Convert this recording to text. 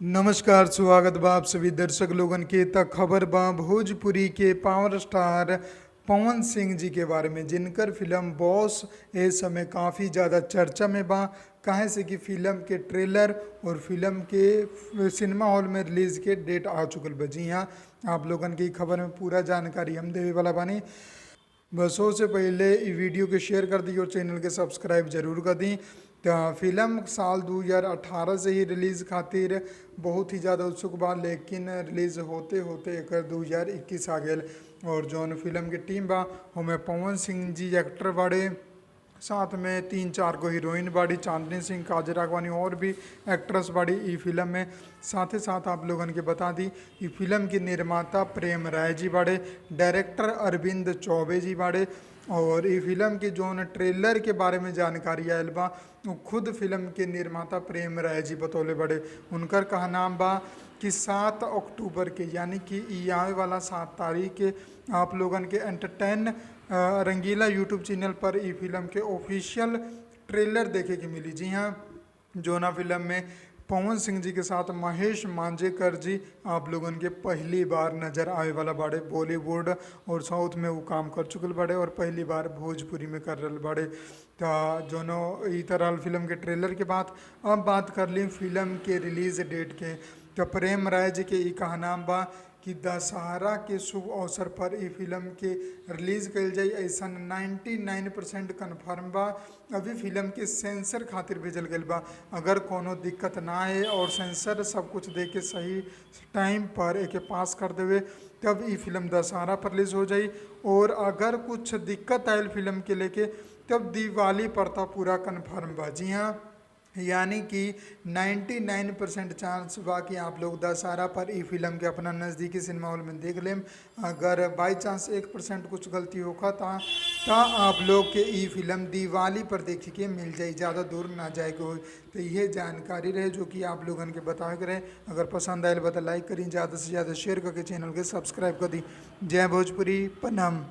नमस्कार, स्वागत बा आप सभी दर्शक लोगन के। तक खबर बा भोजपुरी के पावर स्टार पवन सिंह जी के बारे में, जिनकर फिल्म बॉस इस समय काफ़ी ज़्यादा चर्चा में बा। काहे से कि फिल्म के ट्रेलर और फिल्म के सिनेमा हॉल में रिलीज़ के डेट आ चुकल बा। जी हाँ, आप लोगन की खबर में पूरा जानकारी हम देवे वाला बानी। बस से पहले ई वीडियो के शेयर कर दी और चैनल के सब्सक्राइब जरूर कर दी। तो फिल्म साल 2018 से ही रिलीज़ खातिर बहुत ही ज़्यादा उत्सुक बा, लेकिन रिलीज़ होते होते एक 2021 आ गए। और जौन फिल्म की टीम बा हमें पवन सिंह जी एक्टर बाड़े, साथ में 3-4 को हीरोइन बाड़ी, चांदनी सिंह, काजल राघवानी और भी एक्ट्रेस बाड़ी ई फिल्म में। साथ ही साथ आप लोगन के बता दी ई फिल्म के निर्माता प्रेम राय जी बाड़े, डायरेक्टर अरविंद चौबे जी बाड़े। और ई फिल्म के जोन ट्रेलर के बारे में जानकारी आयल बा, वो खुद फिल्म के निर्माता प्रेम राय जी बतौले बड़े। उनकर कहा नाम बा कि 7 अक्टूबर के, यानी कि ई आवे वाला 7 तारीख के आप लोगन के एंटरटेन रंगीला यूट्यूब चैनल पर ई फिल्म के ऑफिशियल ट्रेलर देखे के मिली। जी हाँ, जोना फिल्म में पवन सिंह जी के साथ महेश मांजरेकर जी आप लोगन के पहली बार नजर आए वाला बाड़े। बॉलीवुड और साउथ में वो काम कर चुकल बाड़े और पहली बार भोजपुरी में कर रहे बाड़े। तो जोनो ई तरह फिल्म के ट्रेलर के बाद अब बात कर ली फिल्म के रिलीज डेट के। तो प्रेम राय जी के ई कहा नाम बा कि दशहरा के शुभ अवसर पर ई फिल्म के रिलीज कल जाई, ऐसा 99% कन्फर्म बा। अभी फिल्म के सेंसर खातिर भेजल गल बा। अगर कोनो दिक्कत ना है और सेंसर सब कुछ दे के सही टाइम पर एक पास कर देवे तब ई फिल्म दशहरा पर रिलीज हो जाई। और अगर कुछ दिक्कत आयल फिल्म के लेके तब दिवाली पर तो पूरा कन्फर्म बा। जी हाँ, यानी कि 99% चांस बा कि आप लोग दशहरा पर ई फिल्म के अपना नज़दीकी सिनेमा हॉल में देख लें। अगर बाई चांस 1% कुछ गलती होगा तो आप लोग के ई फिल्म दिवाली पर देखे के मिल जाए, ज़्यादा दूर ना जाए के हो। तो ये जानकारी रहे जो कि आप लोगन के बतावे के रहे। अगर पसंद आए बता लाइक करी, ज़्यादा से ज़्यादा शेयर करके चैनल के सब्सक्राइब कर दी। जय भोजपुरी, प्रणाम।